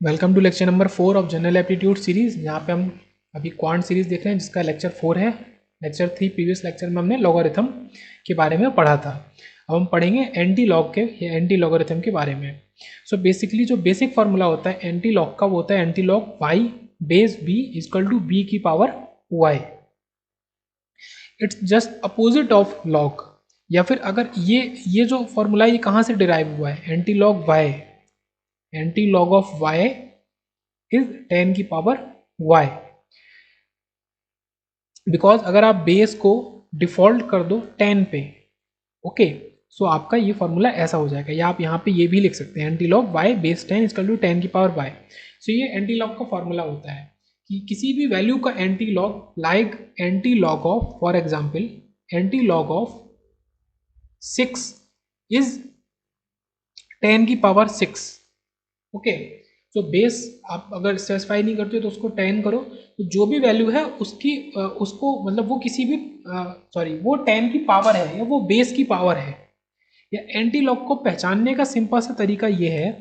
Welcome to lecture number 4 of general aptitude series. यहाँ पे हम अभी क्वांट सीरीज देख रहे हैं जिसका लेक्चर 4 है। लेक्चर 3 प्रीवियस लेक्चर में हमने लॉगरिथम के बारे में पढ़ा था। अब हम पढ़ेंगे एंटी लॉग के या एंटी लॉगरिथम के बारे में। सो बेसिकली जो बेसिक फार्मूला होता है एंटी लॉग का वो होता है anti log y base b equal to b की power y. It's just opposite of log. या फिर अगर ये जो फॉर्मूला ये कहाँ से डिराइव हुआ है, anti log y, antilog of y is 10 की पावर y। बिकॉज अगर आप बेस को डिफॉल्ट कर दो 10 पे, ओके, सो आपका ये फॉर्मूला ऐसा हो जाएगा। या आप यहाँ पे ये भी लिख सकते हैं antilog y base 10 is equal to 10 की पावर y। सो ये एंटी लॉग का फॉर्मूला होता है कि किसी भी वैल्यू का anti log, like anti log of, for example anti log of 6 is 10 की पावर 6। ओके, तो बेस आप अगर स्पेसिफाई नहीं करते तो उसको 10 करो, तो जो भी वैल्यू है उसकी उसको मतलब वो किसी भी वो 10 की पावर है या वो बेस की पावर है। या एंटी लॉग को पहचानने का सिंपल सा तरीका ये है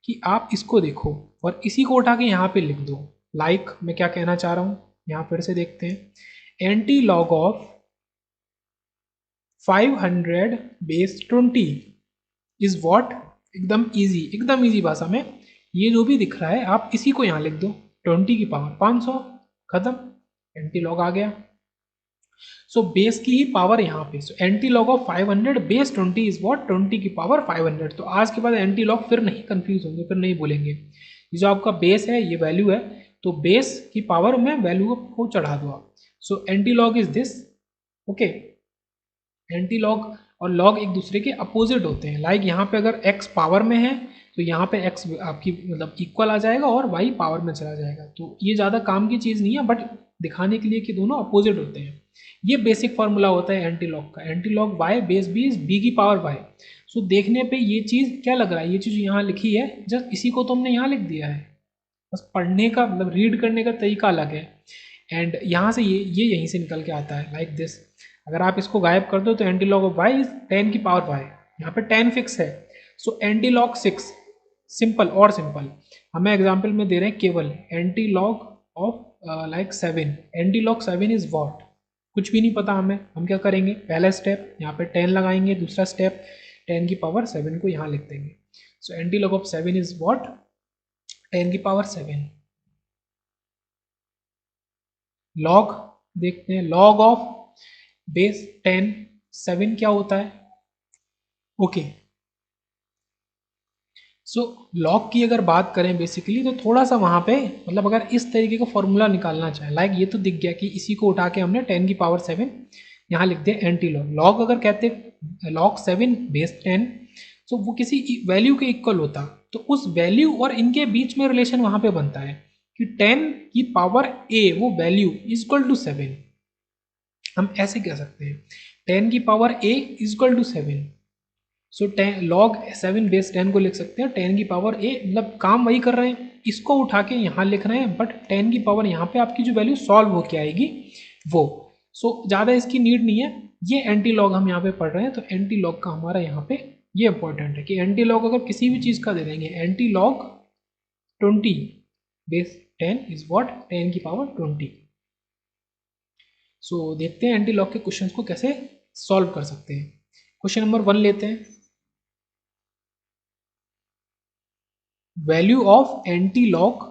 कि आप इसको देखो और इसी को उठा के यहाँ पे लिख दो। लाइक मैं क्या कहना चाह रहा हूँ, यहाँ फिर से देखते हैं। Antilog of 500 base 20 is what. एकदम इजी भाषा में ये जो भी दिख रहा है आप इसी को यहाँ लिख दो, 20 की पावर 500, खत्म, एंटी लॉग आ गया। सो बेस की ही पावर यहाँ पे, सो antilog of 500 base 20 is what, 20 की पावर 500। तो आज के बाद एंटी लॉग फिर नहीं कंफ्यूज होंगे, फिर नहीं बोलेंगे। ये जो आपका बेस है ये वैल्यू है, तो बेस की पावर में वैल्यू को चढ़ा दो आप। So anti log is this. Okay, anti log और लॉग एक दूसरे के अपोजिट होते हैं। लाइक यहाँ पे अगर x पावर में है तो यहाँ पे x आपकी मतलब इक्वल आ जाएगा और y पावर में चला जाएगा। तो ये ज़्यादा काम की चीज़ नहीं है, बट दिखाने के लिए कि दोनों अपोजिट होते हैं। ये बेसिक फार्मूला होता है एंटी लॉग का। Anti log y base b is b की पावर y। सो देखने पे ये चीज़ क्या लग रहा है, ये चीज़ यहाँ लिखी है, जस्ट इसी को तो हमने यहाँ लिख दिया है। बस पढ़ने का मतलब रीड करने का तरीका अलग है। एंड यहाँ से ये यहीं से निकल के आता है लाइक दिस। अगर आप इसको गायब कर दो तो antilog of y is 10 की पावर वाई, यहाँ पे 10 फिक्स है। सो एंटी लॉग 6 सिंपल और सिंपल हमें एग्जाम्पल में दे रहे हैं केवल antilog of like 7। Antilog 7 is what, कुछ भी नहीं पता हमें, हम क्या करेंगे, पहला स्टेप यहाँ पे 10 लगाएंगे, दूसरा स्टेप 10 की पावर 7 को यहाँ लिख देंगे। सो antilog of 7 is what, 10 की पावर 7। लॉग देखते हैं, लॉग ऑफ बेस 10 7 क्या होता है। ओके, सो लॉग की अगर बात करें बेसिकली तो थोड़ा सा वहाँ पे मतलब अगर इस तरीके का फॉर्मूला निकालना चाहे, लाइक ये तो दिख गया कि इसी को उठा के हमने 10 की पावर 7 यहाँ लिख दिया एंटी लॉग। लॉग अगर कहते लॉग 7 बेस 10, तो वो किसी वैल्यू के इक्वल होता, तो उस वैल्यू और इनके बीच में रिलेशन वहाँ पे बनता है कि 10 की पावर a वो वैल्यू इज इक्वल टू 7। हम ऐसे कह सकते हैं 10 की power a is equal to 7। So 10 log 7 base 10 को लिख सकते हैं 10 की पावर a, मतलब काम वही कर रहे हैं, इसको उठा के यहाँ लिख रहे हैं, बट 10 की पावर यहाँ पे आपकी जो वैल्यू सॉल्व होके आएगी वो। सो ज़्यादा इसकी नीड नहीं है। ये एंटी लॉग हम यहाँ पे पढ़ रहे हैं, तो एंटी लॉग का हमारा यहाँ पे ये इंपॉर्टेंट है कि एंटी लॉग अगर किसी भी चीज़ का दे देंगे, anti log 20 base 10 is what, 10 की पावर 20। सो देखते हैं एंटी लॉग के क्वेश्चंस को कैसे सॉल्व कर सकते हैं। क्वेश्चन नंबर 1 लेते हैं। Value of anti log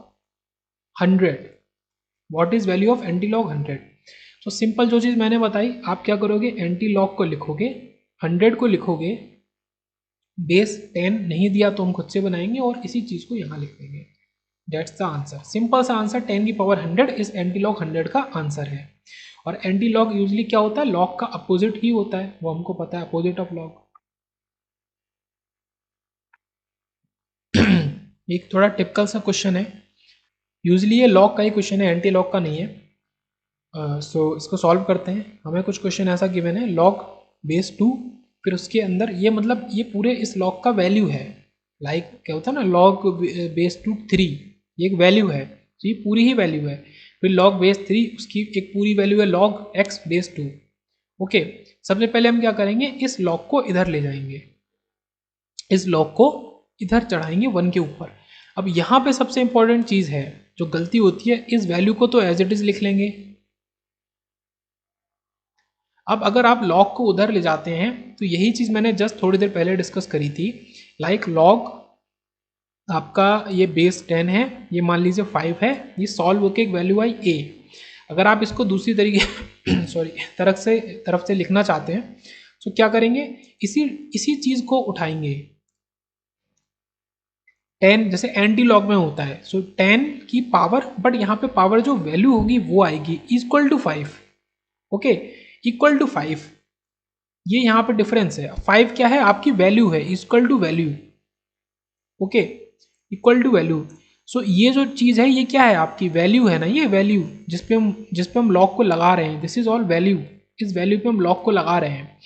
100, what is value of anti log 100। तो सिंपल जो चीज़ मैंने बताई, आप क्या करोगे, एंटी लॉग को लिखोगे, 100 को लिखोगे, बेस 10 नहीं दिया तो हम खुद से बनाएंगे और इसी चीज़ को यहाँ लिख देंगे। दैट्स द आंसर, सिंपल सा आंसर, 10 की पावर 100 इस एंटी लॉग 100 का आंसर है। और एंटी लॉग यूजली क्या होता है, लॉग का अपोजिट ही होता है, वो हमको पता है, अपोजिट ऑफ लॉग। एक थोड़ा टिपिकल सा क्वेश्चन है, यूजली ये लॉग का ही क्वेश्चन है, एंटी लॉग का नहीं है। सो इसको सॉल्व करते हैं। हमें कुछ क्वेश्चन ऐसा गिवन है, लॉग बेस 2, फिर उसके अंदर ये मतलब ये पूरे इस लॉग का वैल्यू है। लाइक क्या होता है ना, लॉग बेस 2 3, ये एक वैल्यू है, तो ये पूरी ही वैल्यू है। फिर लॉग बेस 3 उसकी एक पूरी वैल्यू है, लॉग एक्स बेस 2। ओके, सबसे पहले हम क्या करेंगे, इस लॉग को इधर ले जाएंगे, इस लॉग को इधर चढ़ाएंगे 1 के ऊपर। अब यहाँ पे सबसे इंपॉर्टेंट चीज़ है, जो गलती होती है, इस वैल्यू को तो एज इट इज लिख लेंगे। अब अगर आप लॉग को उधर ले जाते हैं तो यही चीज़ मैंने जस्ट थोड़ी देर पहले डिस्कस करी थी। लाइक लॉग आपका ये बेस 10 है, ये मान लीजिए 5 है, ये सॉल्व होके एक वैल्यू आई a। अगर आप इसको दूसरी तरीके सॉरी तरफ से लिखना चाहते हैं तो क्या करेंगे, इसी इसी चीज़ को उठाएंगे। 10 जैसे एंटी लॉग में होता है, सो 10 की पावर, बट यहाँ पे पावर जो वैल्यू होगी वो आएगी equal to 5। Okay, equal to 5, ये यहाँ पे डिफरेंस है। 5 क्या है, आपकी वैल्यू है, equal to value. Okay, equal to value. So ये जो चीज़ है ये क्या है, आपकी वैल्यू है ना, ये वैल्यू जिस पे हम लॉक को लगा रहे हैं, दिस इज ऑल वैल्यू। इस वैल्यू पे हम लॉक को लगा रहे हैं।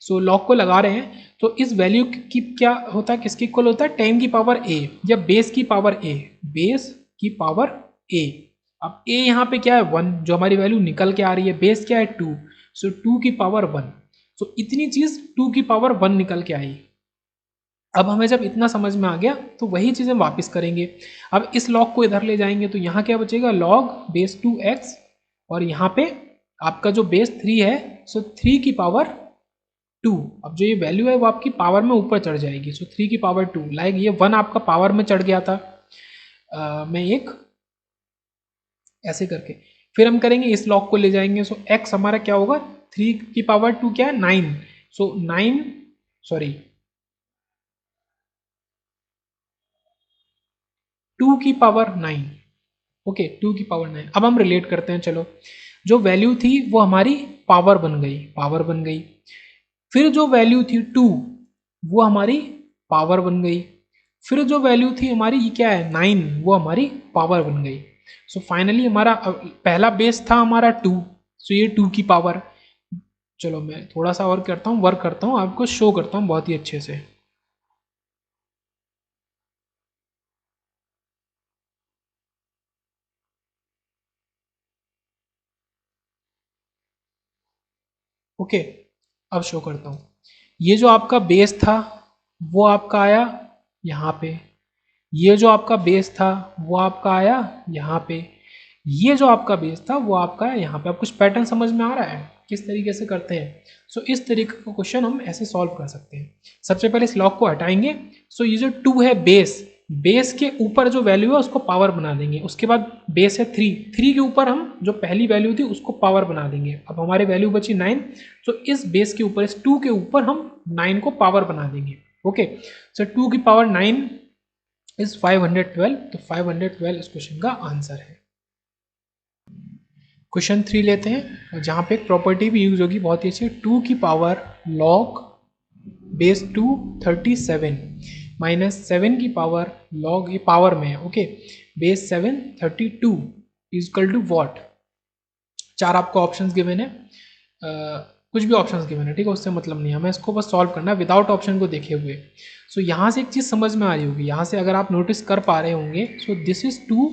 सो लॉक को लगा रहे हैं तो इस वैल्यू की क्या होता है, किसके इक्वल होता है, 10 की पावर a या बेस की पावर a, बेस की पावर a। अब a यहाँ पे क्या है, 1, जो हमारी वैल्यू निकल के आ रही है, बेस क्या है 2, सो 2 की पावर 1। सो इतनी चीज 2 की पावर 1 निकल के आई। अब हमें जब इतना समझ में आ गया तो वही चीज़ हम वापस करेंगे। अब इस लॉग को इधर ले जाएंगे तो यहाँ क्या बचेगा, लॉग बेस 2x, और यहाँ पे आपका जो बेस 3 है, सो 3 की पावर 2। अब जो ये वैल्यू है वो आपकी पावर में ऊपर चढ़ जाएगी, सो 3 की पावर 2। लाइक ये 1 आपका पावर में चढ़ गया था। मैं एक ऐसे करके फिर हम करेंगे, इस लॉग को ले जाएंगे, सो x हमारा क्या होगा, 3 की पावर 2 क्या है 9, सो 9 सॉरी 2 की पावर 9। ओके, 2 की पावर 9। अब हम रिलेट करते हैं, चलो जो वैल्यू थी वो हमारी पावर बन गई, पावर बन गई। फिर जो वैल्यू थी 2 वो हमारी पावर बन गई। फिर जो वैल्यू थी हमारी ये क्या है 9, वो हमारी पावर बन गई। सो फाइनली हमारा पहला बेस था हमारा 2, सो ये 2 की पावर। चलो मैं थोड़ा सा और करता हूँ, वर्क करता हूँ, आपको शो करता हूँ बहुत ही अच्छे से। ओके, अब शो करता हूँ। ये जो आपका बेस था वो आपका आया यहाँ पे, ये जो आपका बेस था वो आपका आया यहाँ पे, ये जो आपका बेस था वो आपका है यहाँ पे। अब कुछ पैटर्न समझ में आ रहा है किस तरीके से करते हैं। सो इस तरीके का क्वेश्चन हम ऐसे सॉल्व कर सकते हैं। सबसे पहले इस लॉग को हटाएंगे। सो ये जो 2 है बेस, बेस के ऊपर जो वैल्यू है उसको पावर बना देंगे। उसके बाद बेस है 3, 3 के ऊपर हम जो पहली वैल्यू थी उसको पावर बना देंगे। अब हमारी वैल्यू बची 9, सो इस बेस के ऊपर, इस 2 के ऊपर हम 9 को पावर बना देंगे। ओके, सो 2 की पावर 9 इज 512, तो 512 इस क्वेश्चन का आंसर है। क्वेश्चन 3 लेते हैं, जहाँ पे एक प्रॉपर्टी भी यूज होगी बहुत ही अच्छी, 2 की पावर लॉग बेस 2 37 माइनस 7 की पावर लॉग, ये पावर में है, okay, base 7 32 is equal to what. चार आपको ऑप्शंस गिवन है, कुछ भी ऑप्शंस गिवन है, ठीक है, उससे मतलब नहीं है, हमें इसको बस सॉल्व करना है विदाउट ऑप्शन को देखे हुए। सो यहाँ से एक चीज़ समझ में आ रही होगी, यहाँ से अगर आप नोटिस कर पा रहे होंगे, सो दिस इज 2,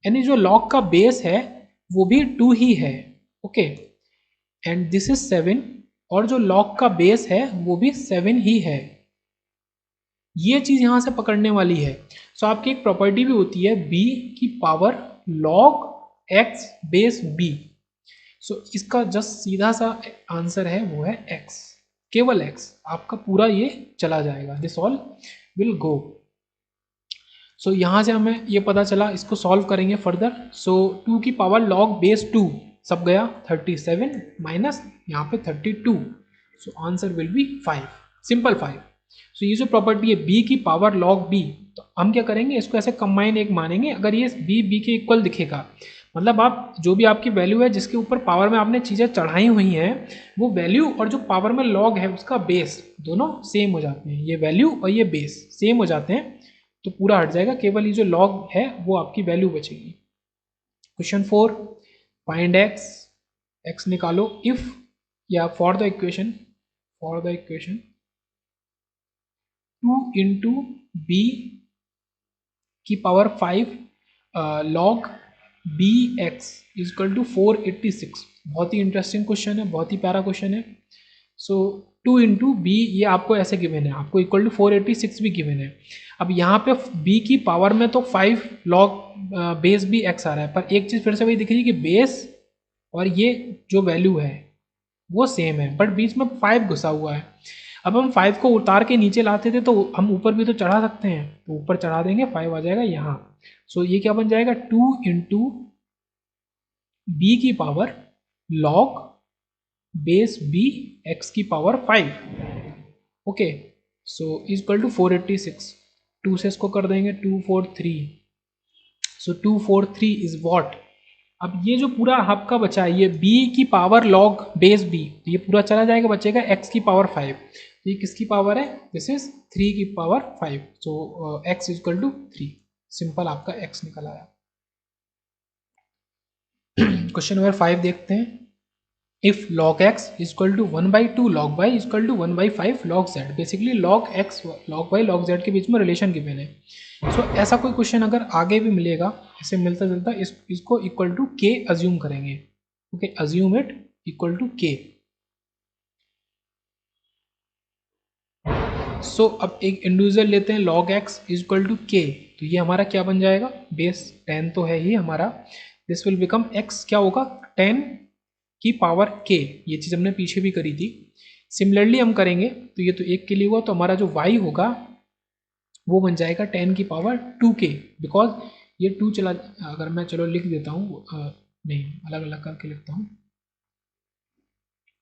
यानी जो लॉग का बेस है वो भी 2 ही है, ओके, एंड दिस इज 7, और जो लॉग का बेस है वो भी 7 ही है। ये चीज़ यहाँ से पकड़ने वाली है। सो आपकी एक प्रॉपर्टी भी होती है b की power log x base b। सो इसका जस्ट सीधा सा आंसर है वो है x, केवल x, आपका पूरा ये चला जाएगा, दिस ऑल विल गो। सो यहाँ से हमें ये पता चला, इसको सॉल्व करेंगे फर्दर। सो 2 की पावर लॉग बेस 2 सब गया 37 माइनस यहाँ पे 32, so answer will be 5, simple 5। सो ये जो प्रॉपर्टी है b की पावर लॉग b, तो हम क्या करेंगे, इसको ऐसे कंबाइन एक मानेंगे। अगर ये b के इक्वल दिखेगा, मतलब आप जो भी आपकी वैल्यू है जिसके ऊपर पावर में आपने चीज़ें चढ़ाई हुई हैं, वो वैल्यू और जो पावर में लॉग है उसका बेस दोनों सेम हो जाते हैं, ये वैल्यू और ये बेस सेम हो जाते हैं, तो पूरा हट जाएगा, केवल ये जो लॉग है वो आपकी वैल्यू बचेगी। क्वेश्चन 4, फाइंड x, x निकालो इफ, या for the equation 2 into b की power 5 log b x equal to 486। बहुत ही इंटरेस्टिंग क्वेश्चन है, बहुत ही प्यारा क्वेश्चन है। सो 2 इंटू बी, ये आपको ऐसे गिवन है, आपको इक्वल टू 486 भी गिवन है। अब यहाँ पे b की पावर में तो 5 लॉग बेस भी x आ रहा है, पर एक चीज़ फिर से वही दिख रही है कि बेस और ये जो वैल्यू है वो सेम है, बट बीच में 5 घुसा हुआ है। अब हम 5 को उतार के नीचे लाते थे तो हम ऊपर भी तो चढ़ा सकते हैं, तो ऊपर चढ़ा देंगे, 5 आ जाएगा यहाँ। सो ये क्या बन जाएगा, 2 इंटू बी की power log base b x की power 5। Okay, so equal to 486। 2 से इसको कर देंगे 243। So 243 is what. अब ये जो पूरा आपका बचा है ये b की पावर लॉग बेस b, तो ये पूरा चला जाएगा, बचेगा x की पावर 5। तो ये किसकी पावर है, दिस इज 3 की power 5। So x equal to 3। Simple आपका x निकल आया। क्वेश्चन नंबर 5 देखते हैं। If log x is equal to 1/2 log y is equal to 1/5 log z, basically log x log y log z के बीच में relation given है। सो ऐसा कोई क्वेश्चन अगर आगे भी मिलेगा ऐसे मिलता जुलता, इसको इक्वल टू k अज्यूम करेंगे। Okay, assume it equal to k। So अब एक इंडिविजुअल लेते हैं log x is equal to k, तो ये हमारा क्या बन जाएगा, बेस 10 तो है ही हमारा, दिस विल बिकम x क्या होगा 10 की पावर k। ये चीज़ हमने पीछे भी करी थी। सिमिलरली हम करेंगे तो ये तो एक के लिए हुआ, तो हमारा जो y होगा वो बन जाएगा 10 की पावर 2k, बिकॉज ये 2 चला, अगर मैं चलो लिख देता हूँ, नहीं अलग अलग करके लिखता हूँ।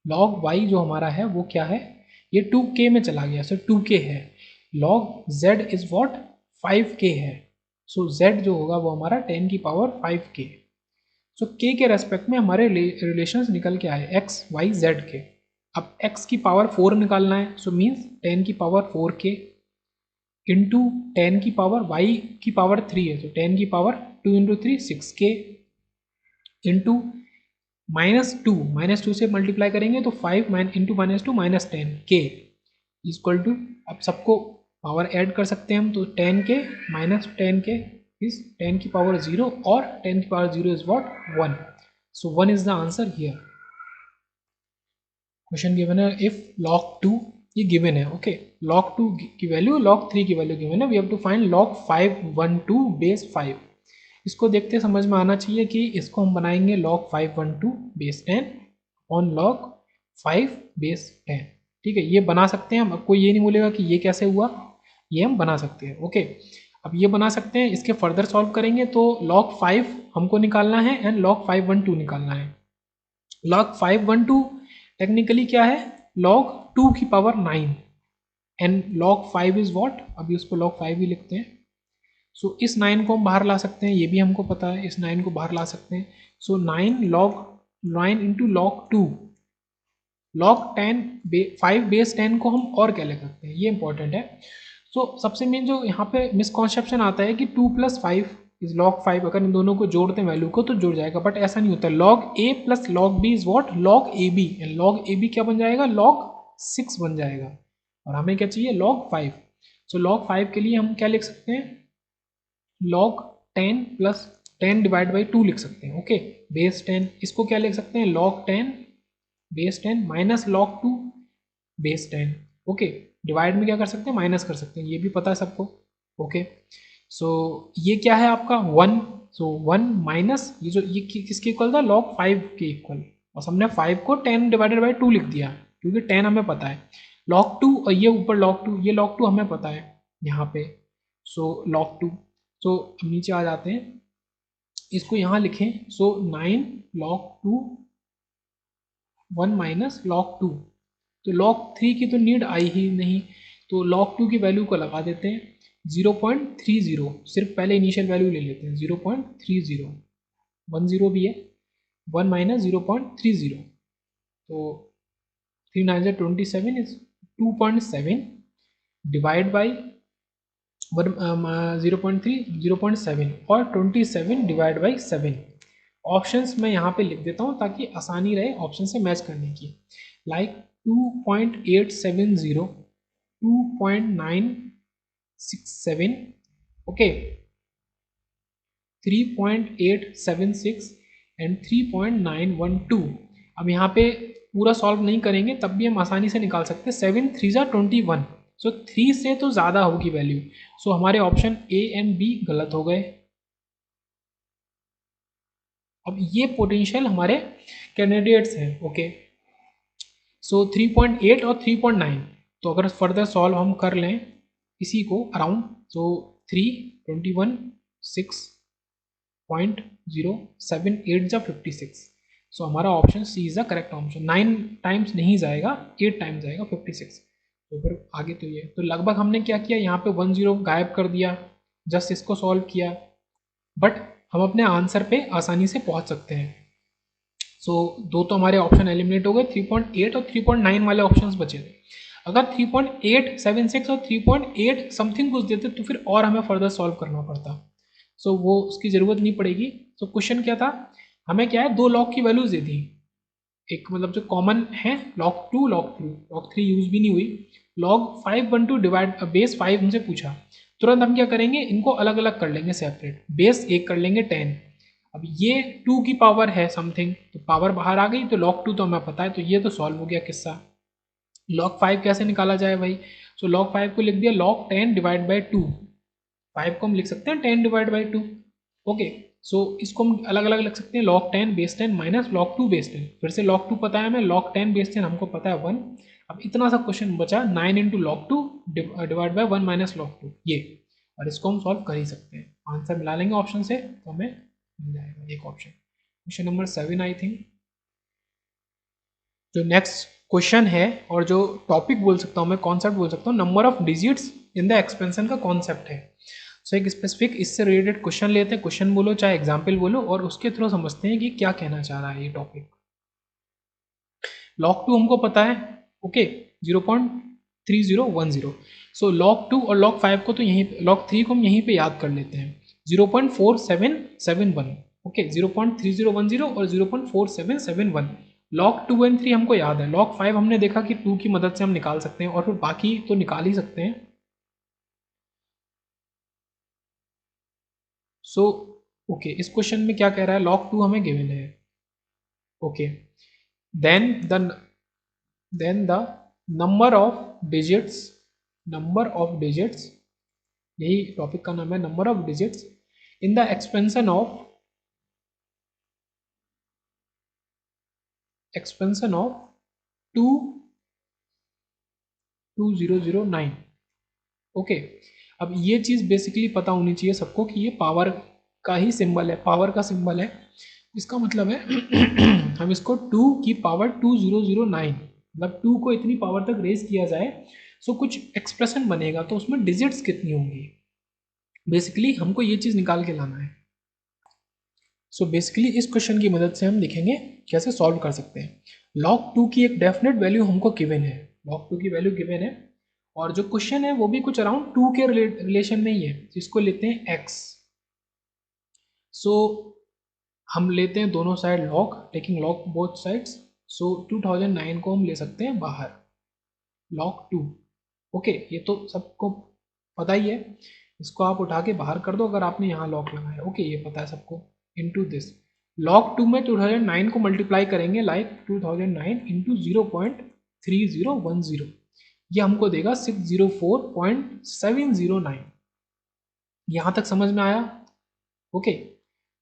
log y जो हमारा है वो क्या है, ये 2k में चला गया, सो 2k है। log z is what 5k है, सो z जो होगा वो हमारा 10 की पावर 5k। सो k के रेस्पेक्ट में हमारे रिलेशंस निकल के आए x y z के। अब x की पावर 4 निकालना है, सो मीन्स 10 की पावर 4k इंटू 10 की पावर y की पावर 3 है, तो 10 की पावर 2 इंटू 3 6k इंटू -2 से मल्टीप्लाई करेंगे तो 5 इंटू -2 -10 k इक्वल टू, अब सबको पावर ऐड कर सकते हैं हम, तो 10k -10k is 10 की पावर 0 और 10 की power 0 is what 1. So 1 is the answer here. Question given है इफ log 2, ये गिवन है, ओके, log 2 की वैल्यू log 3 की वैल्यू गिवन है, we have to find log 512 base 5। इसको देखते समझ में आना चाहिए कि इसको हम बनाएंगे log 512 base 10 on log 5 base 10। ठीक है, ये बना सकते हैं हम, अब कोई ये नहीं बोलेगा कि ये कैसे हुआ, ये हम बना सकते हैं। ओके, अब ये बना सकते हैं, इसके फर्दर सॉल्व करेंगे तो log 5 हमको निकालना है एंड log 512 निकालना है। log 512 टेक्निकली क्या है, log 2 की power 9 and log 5 is what, अभी उसको log 5 ही लिखते हैं। सो इस 9 को हम बाहर ला सकते हैं, ये भी हमको पता है, इस 9 को बाहर ला सकते हैं। सो 9 इंटू log 2 log 10 5 बेस 10 को हम और क्या लिख सकते हैं, ये इंपॉर्टेंट है। सो सबसे मेन जो यहाँ पे मिसकॉन्सेप्शन आता है कि 2 + 5 इज log 5, अगर इन दोनों को जोड़ते हैं वैल्यू को तो जुड़ जाएगा, बट ऐसा नहीं होता। log a + log b is what log ab, and log ab क्या बन जाएगा log 6 बन जाएगा, और हमें क्या चाहिए log 5। सो log 5 के लिए हम क्या लिख सकते हैं, log 10 + 10 डिवाइड बाई 2 लिख सकते हैं। ओके, बेस 10, इसको क्या लिख सकते हैं log 10 base 10 minus log 2 base 10। Okay, divide में क्या कर सकते हैं, माइनस कर सकते हैं, ये भी पता है सबको। ओके, सो ये क्या है आपका 1, सो 1 माइनस ये जो ये किसके इक्वल था, log 5 के इक्वल, और हमने 5 को 10 डिवाइडेड बाई 2 लिख दिया क्योंकि 10 हमें पता है। log 2 और ये ऊपर log 2, ये log 2 हमें पता है यहाँ पे, सो log 2। सो अब नीचे आ जाते हैं, इसको यहाँ लिखें, सो 9 log 2 1 माइनस log 2, तो log 3 की तो नीड आई ही नहीं, तो log 2 की वैल्यू को लगा देते हैं 0.30, सिर्फ पहले इनिशियल वैल्यू ले लेते हैं 0.30, 10 भी है, 1 माइनस 0.30, तो 3 9 27 इज 2.7 डिवाइड बाई 0.3 0.7 और 27 डिवाइड बाई 7। ऑप्शंस मैं यहाँ पे लिख देता हूँ ताकि आसानी रहे ऑप्शन से मैच करने की, लाइक 2.870 2.967 ओके 3.876 एंड 3.912। अब यहाँ पे पूरा सॉल्व नहीं करेंगे तब भी हम आसानी से निकाल सकते हैं। 7 3 जा 21, सो 3 से तो ज़्यादा होगी वैल्यू, सो हमारे ऑप्शन ए एंड बी गलत हो गए। अब ये पोटेंशियल हमारे कैंडिडेट्स हैं, ओके। सो 3.8 और 3.9, तो अगर फर्दर सॉल्व हम कर लें इसी को अराउंड, तो 3 21 6.078 जा 56, सो हमारा option C is the correct option. 9 times नहीं जाएगा, 8 टाइम्स जाएगा 56। तो फिर आगे तो ये तो लगभग हमने क्या किया, यहाँ पे 10 गायब कर दिया, जस्ट इसको सॉल्व किया, बट हम अपने आंसर पे आसानी से पहुंच सकते हैं। सो दो तो हमारे ऑप्शन एलिमिनेट हो गए, 3.8 और 3.9 वाले ऑप्शंस बचे थे। अगर 3.876 और 3.8 समथिंग कुछ देते तो फिर और हमें फर्दर सॉल्व करना पड़ता, सो वो उसकी ज़रूरत नहीं पड़ेगी। सो क्वेश्चन क्या था, हमें क्या है, दो लॉग की वैल्यूज दे दी, एक मतलब जो कॉमन है log 2 log 3, log 3 यूज भी नहीं हुई, log 512 डिवाइड बेस 5 हमसे पूछा, तुरंत हम क्या करेंगे, इनको अलग अलग कर लेंगे सेपरेट, बेस एक कर लेंगे 10। अब ये 2 की पावर है समथिंग, तो पावर बाहर आ गई, तो log 2 तो हमें पता है, तो ये तो सॉल्व हो गया किस्सा। log 5 कैसे निकाला जाए भाई, सो log 5 को लिख दिया log 10 डिवाइड बाई 2, 5 को हम लिख सकते हैं 10 डिवाइड बाई 2, ओके। सो इसको हम अलग अलग लिख सकते हैं, log 10 base 10 minus log 2 base 10, फिर से log 2 पता है हमें, log 10 बेस 10 हमको पता है 1। अब इतना सा क्वेश्चन बचा 9 into log 2 divide by 1 minus log 2, ये, और इसको हम सॉल्व कर ही सकते हैं, आंसर मिला लेंगे ऑप्शन से तो हमें मिल जाएगा एक option. Question number 7 I think. जो नेक्स्ट क्वेश्चन है और जो टॉपिक बोल सकता हूँ मैं, कॉन्सेप्ट बोल सकता हूँ, number of digits in the expansion का कॉन्सेप्ट है। सो एक स्पेसिफिक इससे रिलेटेड क्वेश्चन लेते हैं, क्वेश्चन बोलो चाहे एग्जाम्पल बोलो, और उसके थ्रू समझते हैं कि क्या कहना चाह रहा है ये टॉपिक। log 2 हमको पता है, ओके, 0.3010, सो log 2 और log 5 को तो यहीं, log 3 को हम यहीं पे याद कर लेते हैं, 0.4771, ओके, 0.3010 और 0.4771, log 2 एंड 3 हमको याद है, log 5 हमने देखा कि 2 की मदद से हम निकाल सकते हैं, और फिर बाकी तो निकाल ही सकते हैं। सो ओके, इस क्वेश्चन में क्या कह रहा है, log 2 हमें गिवन है, okay, then the number of digits, number of digits, यही टॉपिक का नाम है, number of digits in the expansion of 2009, okay. अब ये चीज़ बेसिकली पता होनी चाहिए सबको कि ये पावर का ही सिंबल है, पावर का सिंबल है, इसका मतलब है हम इसको 2 की पावर 2009, मतलब 2 को इतनी पावर तक रेज किया जाए, सो कुछ एक्सप्रेशन बनेगा, तो उसमें डिजिट्स कितनी होंगी, बेसिकली हमको ये चीज़ निकाल के लाना है। सो बेसिकली इस क्वेश्चन की मदद से हम देखेंगे कैसे सॉल्व कर सकते हैं। log 2 की एक डेफिनेट वैल्यू हमको गिवन है, log 2 की वैल्यू गिवन है, और जो क्वेश्चन है वो भी कुछ अराउंड 2 के रिलेशन में ही है, जिसको लेते हैं x। सो हम लेते हैं दोनों side log, taking log both sides, so 2009 को हम ले सकते हैं बाहर, log 2, ओके, ये तो सबको पता ही है, इसको आप उठा के बाहर कर दो अगर आपने यहाँ लॉक लगाया, ओके, ये पता है सबको, इनटू दिस log 2 में 2009 को मल्टीप्लाई करेंगे, लाइक 2009 इंटू 0.3010, ये हमको देगा 604.709। यहाँ तक समझ में आया, ओके।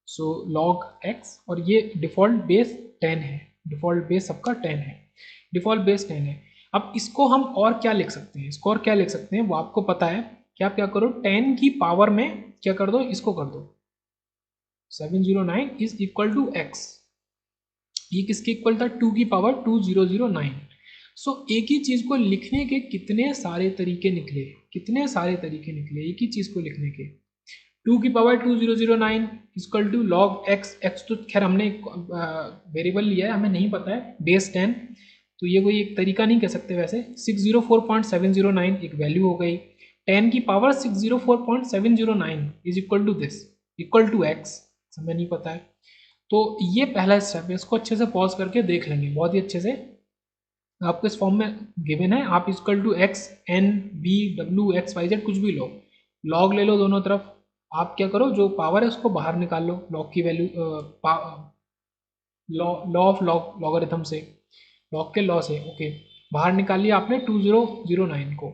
सो log x, और ये डिफॉल्ट बेस 10 है, डिफॉल्ट बेस सबका 10 है, डिफॉल्ट बेस 10 है। अब इसको हम और क्या लिख सकते हैं, इसको और क्या लिख सकते हैं वो आपको पता है, क्या क्या करो, 10 की पावर में क्या कर दो, इसको कर दो, 709 इज इक्वल टू x, ये किसके इक्वल था, 2 की पावर 2009। सो एक ही चीज को लिखने के कितने सारे तरीके निकले, कितने सारे तरीके निकले एक ही चीज को लिखने के। 2 की power 2009 equal to log x, x तो खैर हमने वेरिएबल लिया है, हमें नहीं पता है, बेस 10, तो ये कोई एक तरीका नहीं कह सकते वैसे। 604.709 एक वैल्यू हो गई, 10 की power 604.709 is equal to this, equal to x, हमें नहीं पता है। तो ये पहला स्टेप है, इसको अच्छे से पॉज करके देख लेंगे बहुत ही अच्छे से, आपको इस फॉर्म में गिवन है, आप equal to x n b डब्ल्यू एक्स वाई जेड कुछ भी लो, लॉग ले लो दोनों तरफ, आप क्या करो, जो पावर है उसको बाहर निकाल लो, लॉग की वैल्यू, लॉ ऑफ लॉगरिथम से, लॉग के लॉ से, ओके। बाहर निकाल लिया आपने 2009 को,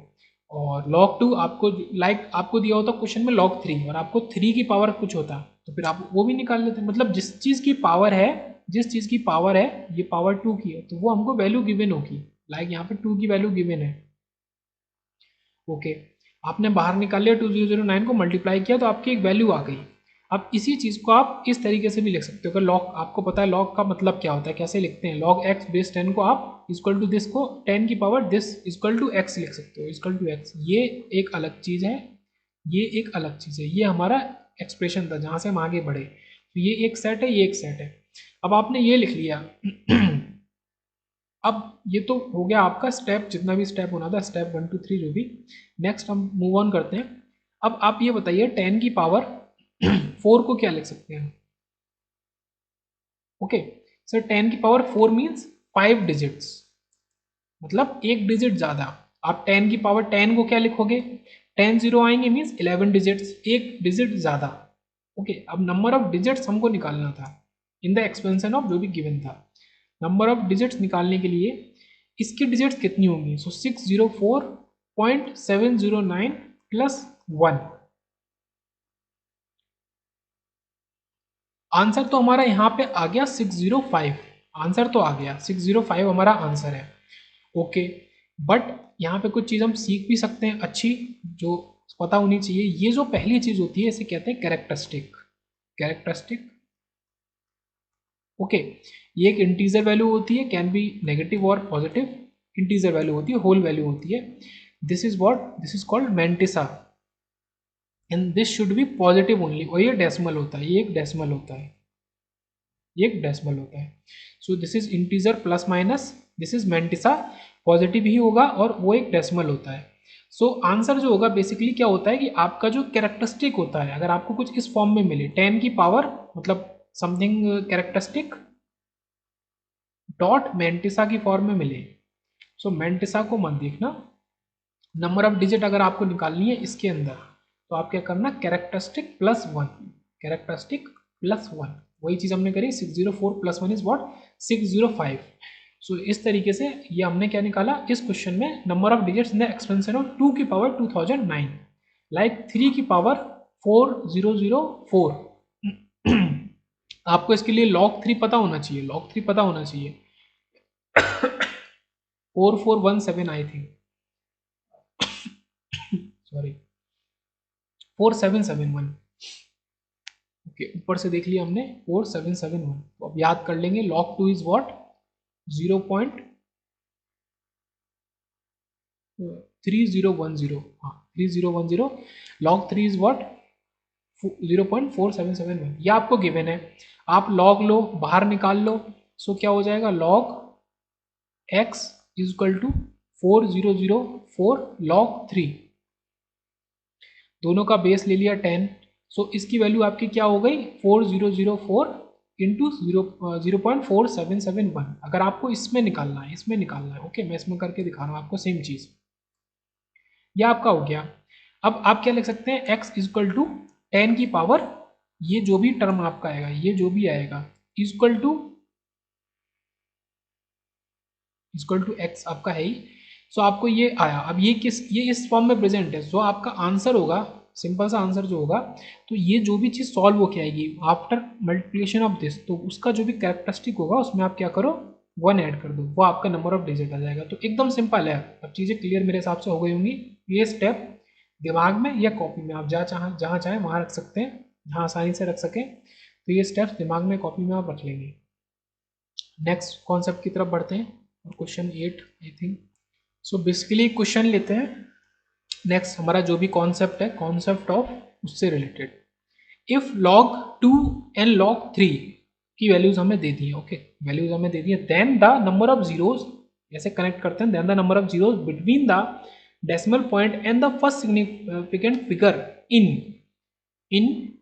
और लॉग 2 आपको लाइक आपको दिया होता क्वेश्चन में लॉग 3 और आपको 3 की पावर कुछ होता तो फिर आप वो भी निकाल लेते। मतलब जिस चीज़ की पावर है, जिस चीज़ की पावर है, ये पावर 2 की है, तो वो हमको वैल्यू गिवन होगी। लाइक यहाँ पे 2 की वैल्यू गिवन है, ओके। आपने बाहर निकाल लिया 2009 को मल्टीप्लाई किया तो आपकी एक वैल्यू आ गई। अब इसी चीज़ को आप इस तरीके से भी लिख सकते हो। अगर लॉग आपको पता है लॉग का मतलब क्या होता है, कैसे लिखते हैं, लॉग एक्स बेस 10 को आप इक्वल टू दिस को 10 की power this equal to x लिख सकते हो, इक्वल टू एक्स। ये एक अलग चीज़ है, ये एक अलग चीज़ है। ये हमारा एक्सप्रेशन था जहाँ से हम आगे बढ़े। तो ये एक सेट है, ये एक सेट है। अब आपने ये लिख लिया अब ये तो हो गया आपका स्टेप, जितना भी स्टेप होना था, स्टेप 1 2 3 जो भी। नेक्स्ट हम मूव ऑन करते हैं। अब आप ये बताइए 10 की पावर 4 को क्या लिख सकते हैं? ओके सर, 10 की पावर 4 मीन्स 5 डिजिट्स, मतलब एक डिजिट ज़्यादा। आप 10 की पावर 10 को क्या लिखोगे? 10 जीरो आएंगे मीन्स 11 डिजिट्स, एक डिजिट ज़्यादा। ओके अब नंबर ऑफ डिजिट्स हमको निकालना था इन द एक्सपेंशन ऑफ जो भी गिवन था। नंबर ऑफ डिजिट्स निकालने के लिए इसकी डिजिट्स कितनी होंगी? सो 604.709 प्लस 1। आंसर तो हमारा यहाँ पे आ गया 605। आंसर तो आ गया 605 हमारा आंसर है, ओके। बट यहाँ पे कुछ चीज़ हम सीख भी सकते हैं अच्छी, जो पता होनी चाहिए। ये जो पहली चीज़ होती है इसे कहते हैं कैरेक्टरिस्टिक। Characteristic, okay. ये एक इंटीजर वैल्यू होती है, कैन बी नेगेटिव और पॉजिटिव। इंटीजर वैल्यू होती है, होल वैल्यू होती है। This is what, this is called mantissa, and this should be positive only. और ये डेसिमल होता है, ये एक डेसिमल होता है, ये एक डेसिमल होता है। So this is integer plus minus, this is mantissa, positive ही होगा और वो एक डेसिमल होता है। सो आंसर जो होगा बेसिकली क्या होता है कि आपका जो कैरेक्टरिस्टिक होता है, अगर आपको कुछ इस फॉर्म में मिले 10 की पावर मतलब समथिंग कैरेक्टरिस्टिक डॉट मैंटिसा की फॉर्म में मिले, सो मैंटिसा को मत देखना। नंबर ऑफ डिजिट अगर आपको निकालनी है इसके अंदर, तो आप क्या करना, कैरेक्टरिस्टिक प्लस 1, कैरेक्टरिस्टिक प्लस 1। वही चीज़ हमने करी, 604 प्लस 1 इज वॉट, 605। सो इस तरीके से ये हमने क्या निकाला इस क्वेश्चन में, number of digits in the expansion of 2 की पावर 2009, लाइक 3 की पावर 4004। आपको इसके लिए log 3 पता होना चाहिए, log 3 पता होना चाहिए। 4417 आई थिंक, सॉरी 4771। ओके ऊपर से देख लिया हमने 4771। तो अब याद कर लेंगे log 2 इज व्हाट, 0.3010, हाँ 3010। log 3 is what, 0.4771। ये आपको गिवन है। आप log लो, बाहर निकाल लो, सो क्या हो जाएगा, log x is equal to 4004 log 3। दोनों का बेस ले लिया 10, सो इसकी वैल्यू आपकी क्या हो गई, 4004 इंटू 0.4771। अगर आपको इसमें निकालना है, इसमें निकालना है, ओके मैं इसमें करके दिखा रहा हूँ आपको सेम चीज़। यह आपका हो गया। अब आप क्या लिख सकते हैं, x इक्वल टू 10 की पावर, ये जो भी टर्म आपका आएगा, ये जो भी आएगा इक्वल टू एक्स आपका है ही। सो आपको ये आया। अब ये किस, ये इस फॉर्म में प्रेजेंट है, सो आपका आंसर होगा, सिंपल सा आंसर जो होगा, तो ये जो भी चीज़ सॉल्व होके आएगी आफ्टर मल्टीप्लिकेशन ऑफ दिस, तो उसका जो भी कैरेक्टरिस्टिक होगा उसमें आप क्या करो, 1 ऐड कर दो, वो आपका नंबर ऑफ डिजिट आ जाएगा। तो एकदम सिंपल है। अब चीज़ें क्लियर मेरे हिसाब से हो गई होंगी। ये स्टेप दिमाग में या कॉपी में आप जहाँ चाहें वहाँ रख सकते हैं, जहाँ आसानी से रख सकें। तो ये स्टेप्स दिमाग में, कॉपी में आप रख लेंगे। नेक्स्ट कॉन्सेप्ट की तरफ बढ़ते हैं, और question 8 I think. So basically question लेते हैं नेक्स्ट, हमारा जो भी कॉन्सेप्ट है, कॉन्सेप्ट ऑफ उससे related. If log 2 and log 3 की वैल्यूज हमें दे दी है, ओके वैल्यूज हमें दे दी है, then the number of zeros, ऐसे कनेक्ट करते हैं, then the number of zeros between the decimal point and the first significant figure in in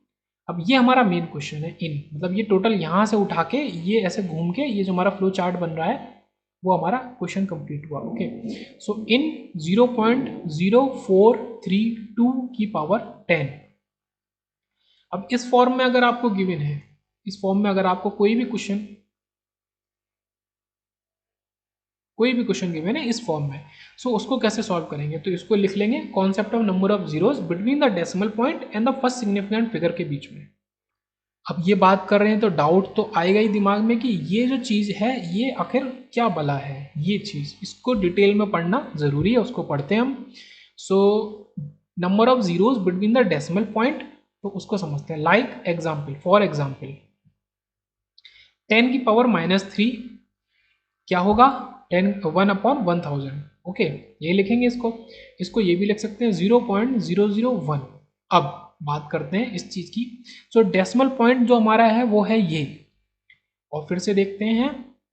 अब ये हमारा मेन क्वेश्चन है। इन मतलब ये टोटल यहाँ से उठा के, ये ऐसे घूम के, ये जो हमारा फ्लो चार्ट बन रहा है, वो हमारा क्वेश्चन कंप्लीट हुआ, ओके। सो इन 0.0432 की पावर 10। अब इस फॉर्म में अगर आपको गिवन है, इस फॉर्म में अगर आपको कोई भी क्वेश्चन, कोई भी क्वेश्चन गिवन है इस फॉर्म में, सो उसको कैसे सॉल्व करेंगे, तो इसको लिख लेंगे concept of number of zeros between the decimal point and the first significant figure के बीच में। अब ये बात कर रहे हैं तो डाउट तो आएगा ही दिमाग में कि ये जो चीज़ है ये आखिर क्या भला है, ये चीज़ इसको डिटेल में पढ़ना ज़रूरी है, उसको पढ़ते हैं हम। So number of zeros between the decimal point, तो उसको समझते हैं। लाइक एग्जाम्पल, फॉर एग्जाम्पल 10 की पावर -3 क्या होगा, 10 1/1000। ओके, ये लिखेंगे इसको, इसको ये भी लिख सकते हैं 0.001। अब बात करते हैं इस चीज़ की। सो डेसिमल पॉइंट जो हमारा है वो है ये, और फिर से देखते हैं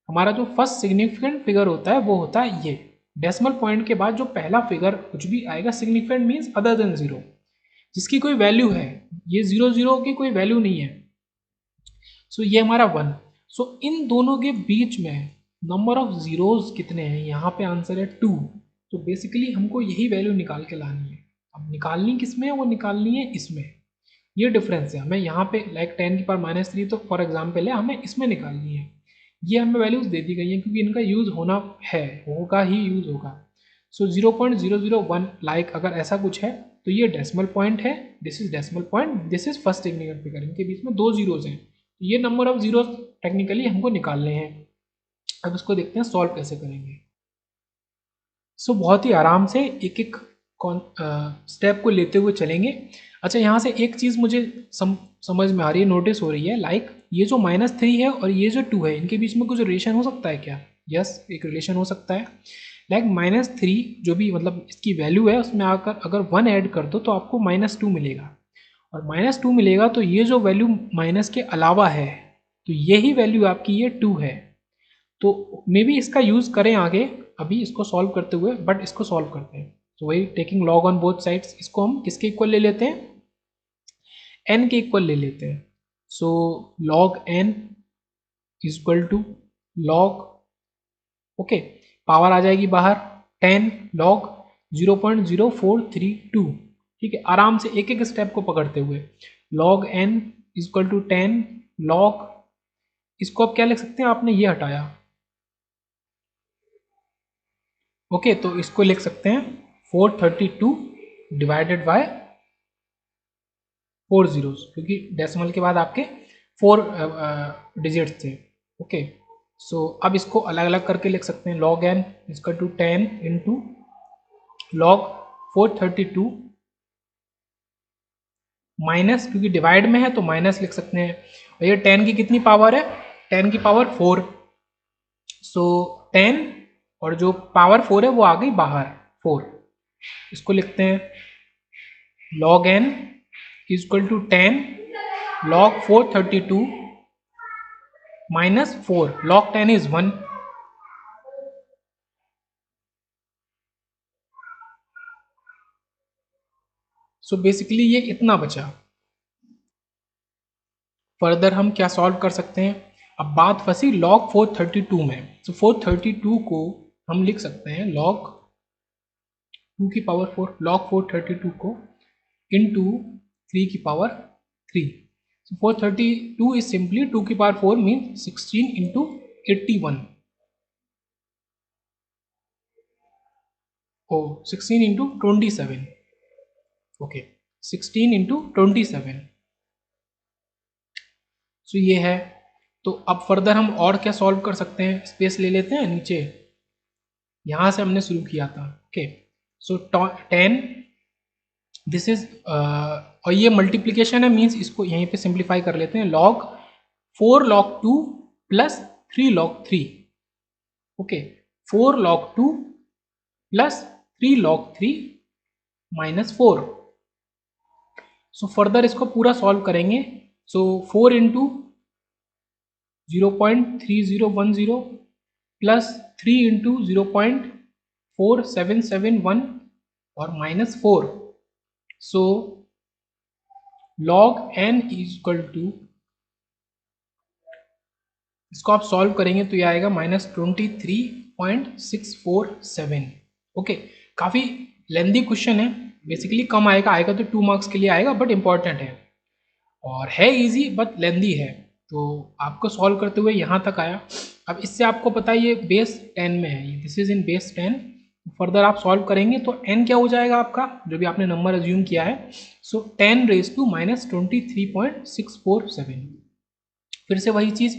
हमारा जो फर्स्ट सिग्निफिकेंट फिगर होता है वो होता है ये। डेसिमल पॉइंट के बाद जो पहला फिगर कुछ भी आएगा, significant means other than zero, जिसकी कोई वैल्यू है, ये 0 की कोई वैल्यू नहीं है। सो ये हमारा 1। सो इन दोनों के बीच में नंबर ऑफ जीरोस कितने हैं, यहाँ पे आंसर है 2। तो बेसिकली हमको यही वैल्यू निकाल के लानी है। अब निकालनी किस में है, वो निकालनी है इसमें। ये डिफरेंस है, हमें यहाँ पे लाइक 10 की पावर -3 तो फॉर एग्जाम्पल है, हमें इसमें निकालनी है। ये हमें वैल्यूज दे दी गई हैं क्योंकि इनका यूज़ होना है, होगा ही, यूज़ होगा। सो 0.001 लाइक अगर ऐसा कुछ है तो ये डेसिमल पॉइंट है, this is decimal point, this is first significant figure, इनके बीच में 2 जीरोज हैं। ये नंबर ऑफ जीरोस टेक्निकली हमको निकालने हैं। अब इसको देखते हैं सॉल्व कैसे करेंगे। सो बहुत ही आराम से एक एक स्टेप को लेते हुए चलेंगे। अच्छा, यहाँ से एक चीज़ मुझे समझ में आ रही है, नोटिस हो रही है, लाइक ये जो -3 है और ये जो 2 है, इनके बीच में कुछ रिलेशन हो सकता है क्या? यस, एक रिलेशन हो सकता है। लाइक -3 जो भी मतलब इसकी वैल्यू है उसमें आकर अगर 1 ऐड कर दो तो आपको -2 मिलेगा, और -2 मिलेगा तो ये जो वैल्यू माइनस के अलावा है तो यही वैल्यू आपकी ये 2 है। तो मे बी इसका यूज़ करें आगे, अभी इसको सॉल्व करते हुए, बट इसको सॉल्व करते हैं। तो वही taking log on both sides, इसको हम किसके इक्वल ले लेते हैं, n के इक्वल ले लेते हैं। So log n is equal to log, okay, power आ जाएगी बाहर 10 लॉग 0.0432। ठीक है, आराम से एक एक स्टेप को पकड़ते हुए log n is equal to 10 log, इसको आप क्या लिख सकते हैं, आपने ये हटाया, ओके, तो इसको लिख सकते हैं 432 डिवाइडेड बाय 4 जीरोस, क्योंकि डेसिमल के बाद आपके 4 डिजिट्स थे। ओके, सो अब इसको अलग अलग करके लिख सकते हैं, लॉग एन इसका टू 10 इंटू लॉग 432 माइनस, क्योंकि डिवाइड में है तो माइनस लिख सकते हैं। और ये 10 की कितनी पावर है, 10 की पावर 4, सो 10 और जो पावर 4 है वो आ गई बाहर 4। इसको लिखते हैं log n is equal to 10 log 432 minus 4, log 10 is 1। So basically ये इतना बचा। फर्दर हम क्या सॉल्व कर सकते हैं, अब बात फंसी log 432 में। सो 432 को हम लिख सकते हैं log 2 की पावर 4, log 432 को इंटू 3 की पावर 3। So 432 is simply 2 की power 4 means 16 into 81। Oh, 16 into 27। Okay, 16 into 27। सो ये है। तो अब फर्दर हम और क्या सॉल्व कर सकते हैं, स्पेस ले लेते हैं नीचे, यहाँ से हमने शुरू किया था। ओके, सो 10 दिस इज, और ये मल्टीप्लीकेशन है मीन्स इसको यहीं पे सिंप्लीफाई कर लेते हैं, log 4 log 2 plus 3 log 3। Okay, 4 log 2 plus 3 log 3 minus 4। So further इसको पूरा सॉल्व करेंगे। सो 4 इंटू 0.3010 प्लस 3 इंटू 0.4771 और minus 4। So log n is equal to, इसको आप सॉल्व करेंगे तो ये आएगा -23.647। ओके, काफ़ी लेंदी क्वेश्चन है, बेसिकली कम आएगा, आएगा तो 2 मार्क्स के लिए आएगा, बट इम्पॉर्टेंट है और है इजी बट लेंदी है। तो आपको सॉल्व करते हुए यहाँ तक आया, अब इससे आपको पता है ये बेस 10 में है, this is in base 10। Further आप सॉल्व करेंगे तो n क्या हो जाएगा आपका, जो भी आपने नंबर अज्यूम किया है, सो 10 रेज टू माइनस 23.647। फिर से वही चीज़,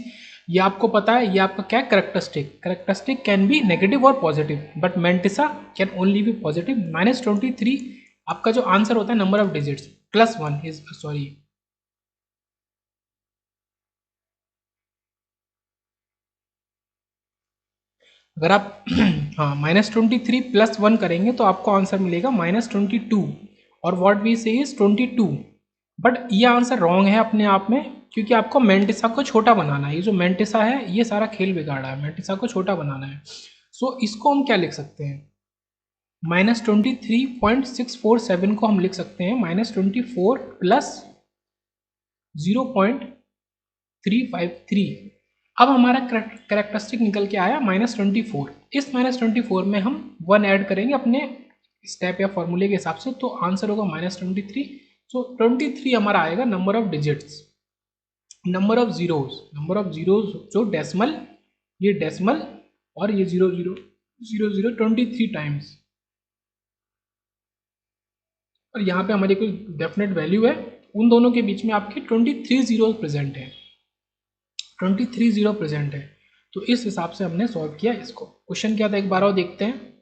ये आपको पता है ये आपका क्या करेक्टरिस्टिक कैन बी नेगेटिव और positive, but mantissa can only be positive. -23 आपका जो आंसर होता है number of digits, +1 is sorry, अगर आप हाँ -23 + 1 करेंगे तो आपको आंसर मिलेगा -22, और व्हाट वी से इज 22। बट ये आंसर रॉन्ग है अपने आप में, क्योंकि आपको मेंटिसा को छोटा बनाना है। ये जो मेंटिसा है ये सारा खेल बिगाड़ा है, मेंटिसा को छोटा बनाना है। सो इसको हम क्या लिख सकते हैं, -23.647 को हम लिख सकते हैं -24 + 0.353। अब हमारा करेक्टरिस्टिक निकल के आया -24। इस -24 में हम 1 ऐड करेंगे अपने स्टेप या फॉर्मूले के हिसाब से, तो आंसर होगा -23। सो 23 हमारा आएगा number of digits. Number of zeros जो डेसिमल, ये डेसिमल और ये 23 टाइम्स, और यहाँ पे हमारी कोई डेफिनेट वैल्यू है, उन दोनों के बीच में आपके 23 जीरो प्रेजेंट है, 23 जीरो प्रेजेंट है। तो इस हिसाब से हमने सॉल्व किया इसको। क्वेश्चन क्या था एक बार और देखते हैं।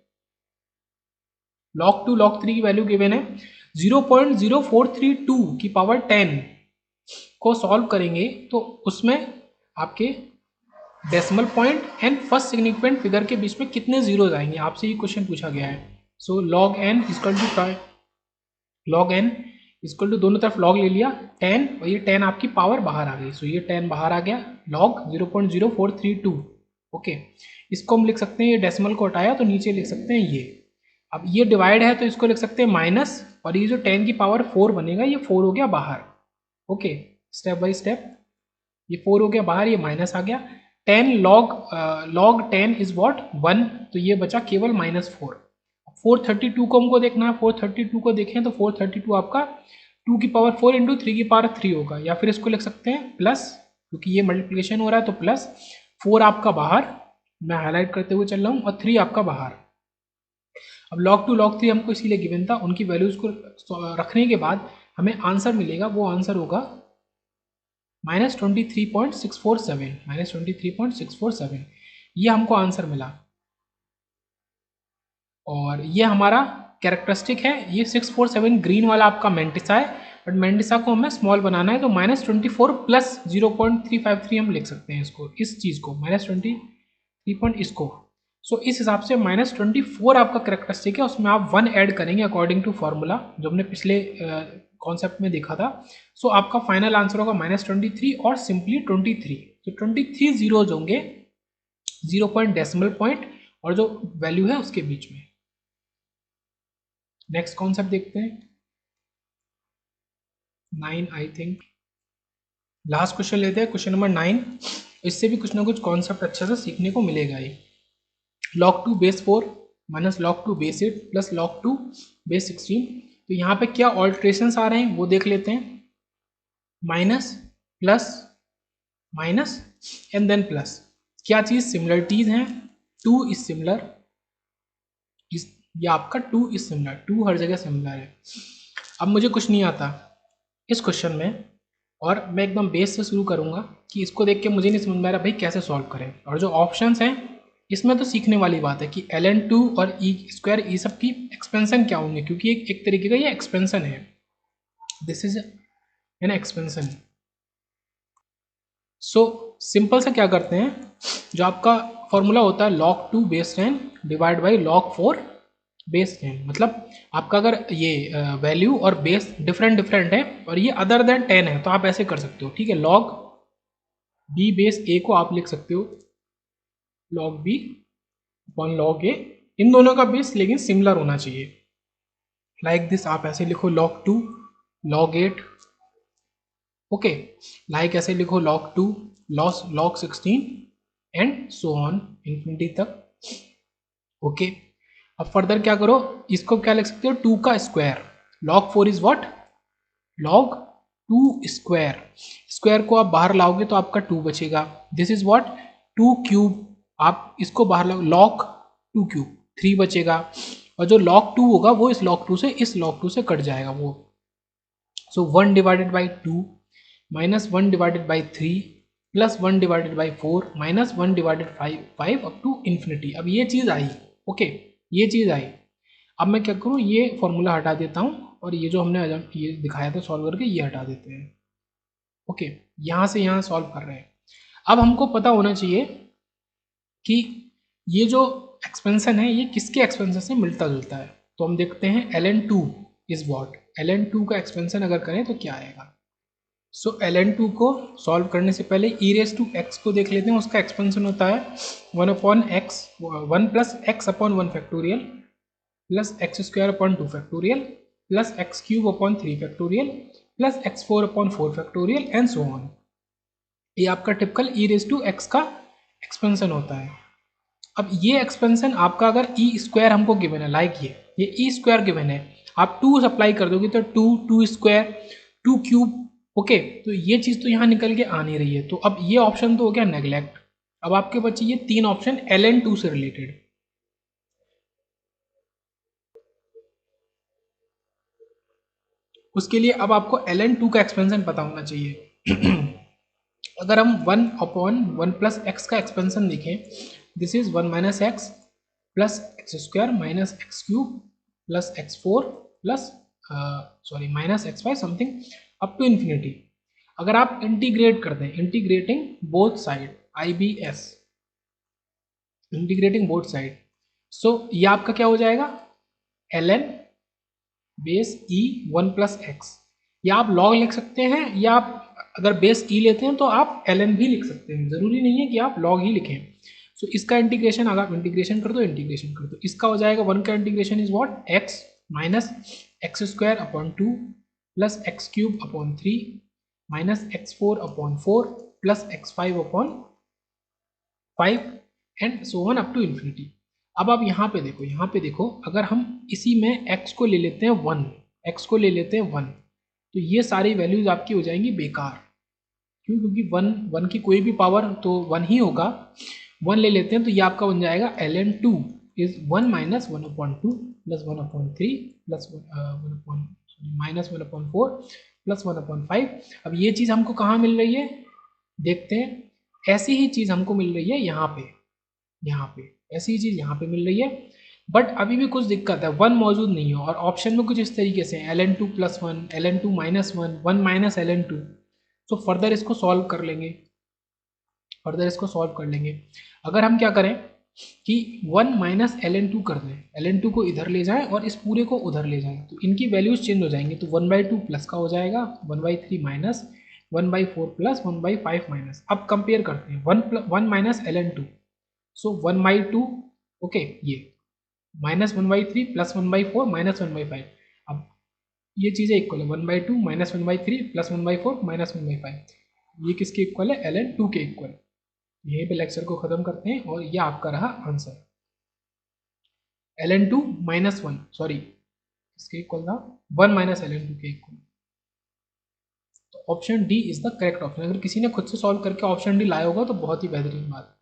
log 2 log 3 की वैल्यू गिवन है, 0.0432 की पावर 10 को सॉल्व करेंगे तो उसमें आपके decimal point and first significant figure के बीच में कितने जीरोज आएंगे, आपसे ये क्वेश्चन पूछा गया है। So log n equal to log n equal to, दोनों तरफ log ले लिया 10, और ये 10 आपकी पावर बाहर आ गई, सो ये 10 बाहर आ गया, log 0.0432। ओके, इसको हम लिख सकते हैं, ये डेसिमल को हटाया तो नीचे लिख सकते हैं ये। अब ये डिवाइड है तो इसको लिख सकते हैं माइनस, और ये जो 10 की पावर 4 बनेगा ये 4 हो गया बाहर। ओके, स्टेप बाय स्टेप, ये 4 हो गया बाहर, ये माइनस आ गया। 10 log 10 इज वॉट 1, तो ये बचा केवल -4। 432 को हमको देखना है, 432 को देखें तो 432 आपका 2 की पावर 4 इंटू 3 की पावर 3 होगा, या फिर इसको लिख सकते हैं प्लस, क्योंकि ये मल्टीप्लिकेशन हो रहा है तो प्लस 4 आपका बाहर, मैं हाईलाइट करते हुए चल रहा हूँ, और 3 आपका बाहर। अब log 2 log 3 हमको इसीलिए गिवन था, उनकी वैल्यूज को रखने के बाद हमें आंसर मिलेगा, वो आंसर होगा -23.647, -23.647, ये हमको आंसर मिला। और ये हमारा कैरेक्टरिस्टिक है, ये 647 ग्रीन वाला आपका मेंटिसा है, बट मेंटिसा को हमें स्मॉल बनाना है, तो -24 + 0.353 हम लिख सकते हैं इसको, इस चीज़ को -23 पॉइंट इसको। सो इस हिसाब से -24 आपका कैरेक्टरिस्टिक है, उसमें आप 1 ऐड करेंगे अकॉर्डिंग टू फार्मूला जो हमने पिछले कॉन्सेप्ट में देखा था। सो आपका फाइनल आंसर होगा -23 और सिंपली 23। तो 23 जीरोज होंगे 0 पॉइंट डेसिमल पॉइंट और जो वैल्यू है उसके बीच में। नेक्स्ट कॉन्सेप्ट देखते हैं, 9 आई थिंक लास्ट क्वेश्चन लेते हैं, क्वेश्चन नंबर 9। इससे भी कुछ ना कुछ कॉन्सेप्ट अच्छे से सीखने को मिलेगा ही। log 2 base 4 minus log 2 base 8 plus log 2 base 16। तो यहाँ पे क्या ऑल्ट्रेशंस आ रहे हैं वो देख लेते हैं, minus plus minus and then plus. क्या चीज़ सिमिलरिटीज हैं, 2 इज सिमिलर, ये आपका 2 इज सिमिलर, 2 हर जगह सिमिलर है। अब मुझे कुछ नहीं आता इस क्वेश्चन में, और मैं एकदम बेस से शुरू करूँगा कि इसको देख के मुझे नहीं समझ में आ रहा भाई कैसे सॉल्व करें। और जो ऑप्शंस हैं इसमें तो सीखने वाली बात है कि ln2 और ई स्क्वायर ये सब की एक्सपेंशन क्या होंगे, क्योंकि एक तरीके का ये एक्सपेंशन है, this is an expansion. So simple से क्या करते हैं, जो आपका फॉर्मूला होता है log 2 base 10 divide by log 4 base 10, मतलब आपका अगर ये वैल्यू और बेस डिफरेंट है और ये अदर देन 10 है तो आप ऐसे कर सकते हो, ठीक है। log b बेस a को आप लिख सकते हो log b upon log a, इन दोनों का बेस लेकिन सिमिलर होना चाहिए, लाइक दिस आप ऐसे लिखो log 2 log 8, ओके, लाइक ऐसे लिखो log 2 log 16 and so on infinity तक। ओके, अब फर्दर क्या करो, इसको क्या लिख सकते हो 2 का square, log 4 is what log 2 square, square को आप बाहर लाओगे तो आपका 2 बचेगा, this is what two cube, आप इसको बाहर लॉग टू क्यूब 3 बचेगा, और जो log 2 होगा वो इस log 2 से इस log 2 से कट जाएगा वो। So 1 divided by 2 minus 1 divided by 3 plus 1 divided by 4 minus 1 divided 5 up to infinity. अब ये चीज़ आई, ओके, ये चीज़ आई। अब मैं क्या करूँ, ये फॉर्मूला हटा देता हूँ और ये जो हमने ये दिखाया था सॉल्व करके ये हटा देते हैं। ओके, यहाँ से यहाँ सॉल्व कर रहे हैं। अब हमको पता होना चाहिए कि ये जो एक्सपेंशन है ये किसके एक्सपेंशन से मिलता जुलता है। तो हम देखते हैं ln2 इज वॉट, ln2 का एक्सपेंशन अगर करें तो क्या आएगा। सो ln2 को सॉल्व करने से पहले e रेस टू एक्स को देख लेते हैं। उसका एक्सपेंशन होता है 1 plus x upon 1 factorial plus x square upon 2 factorial plus x cube upon 3 factorial plus x 4 upon 4 factorial and so on. ये आपका typical e raise to x का एक्सपेंशन होता है। अब ये एक्सपेंशन आपका अगर ई स्क्वायर हमको गिवन है, लाइक ये ई स्क्वायर गिवन है, आप 2 सप्लाई कर दोगे तो 2 स्क्वायर 2 क्यूब, ओके, तो ये चीज़ तो यहाँ निकल के आ नहीं रही है। तो अब ये ऑप्शन तो हो गया नेग्लेक्ट। अब आपके बचे ये 3 ऑप्शन ln2 से रिलेटेड। उसके लिए अब आपको ln2 का एक्सपेंशन पता होना चाहिए। अगर हम 1 अपॉन 1 प्लस एक्स का एक्सपेंशन देखें, this is 1 minus x plus x square minus x cube plus x four plus sorry minus x five something up to infinity. अगर आप इंटीग्रेट कर दें, integrating both side, IBS, integrating both side, so ये आपका क्या हो जाएगा, ln base e 1 plus x, या आप log लिख सकते हैं, या आप अगर बेस ई लेते हैं तो आप ln भी लिख सकते हैं, जरूरी नहीं है कि आप log ही लिखें। सो इसका इंटीग्रेशन अगर आप इंटीग्रेशन कर दो, इंटीग्रेशन कर दो, इसका हो जाएगा 1 का integration is what, x minus x square upon 2 plus x cube upon 3 minus x 4 upon 4 plus x 5 upon 5 and so on up to infinity. अब आप यहाँ पे देखो, यहाँ पे देखो, अगर हम इसी में x को ले लेते हैं 1, x को ले लेते हैं 1, तो ये सारी वैल्यूज आपकी हो जाएंगी बेकार। क्यों, क्योंकि 1 की कोई भी पावर तो 1 ही होगा। 1 ले लेते हैं तो ये आपका बन जाएगा ln2 is 1 minus 1 upon 2 plus 1 upon 3 plus 1 upon minus 1 upon 4 plus 1 upon 5। अब ये चीज़ हमको कहाँ मिल रही है, देखते हैं। ऐसी ही चीज़ हमको मिल रही है यहाँ पे, यहाँ पे ऐसी ही चीज़ यहाँ पे मिल रही है, बट अभी भी कुछ दिक्कत है, 1 मौजूद नहीं है और ऑप्शन में कुछ इस तरीके से ln2 plus 1, ln2 minus 1, 1 minus ln2। So further इसको सॉल्व कर लेंगे, फर्दर इसको सॉल्व कर लेंगे। अगर हम क्या करें कि 1 माइनस ln2 कर दें, ln2 को इधर ले जाएं और इस पूरे को उधर ले जाएं, तो इनकी वैल्यूज चेंज हो जाएंगी। तो 1/2 प्लस का हो जाएगा 1/3 माइनस 1/4 प्लस 1/5 माइनस। अब कंपेयर करते हैं 1 माइनस ln2, सो 1/2, ओके, ये माइनस 1/3 प्लस 1/4 माइनस 1/5। अब ये चीज़ें इक्वल है, 1/2 माइनस 1/3 प्लस 1/4 माइनस 1/5, ये किसके इक्वल है, ln2 के इक्वल। यहीं पे लेक्चर को ख़त्म करते हैं और ये आपका रहा आंसर, ln2 माइनस 1, सॉरी इसके इक्वल था 1 माइनस ln2 के इक्वल। तो option D is the correct option. अगर किसी ने खुद से सॉल्व करके ऑप्शन डी लाया होगा तो बहुत ही बेहतरीन बात है।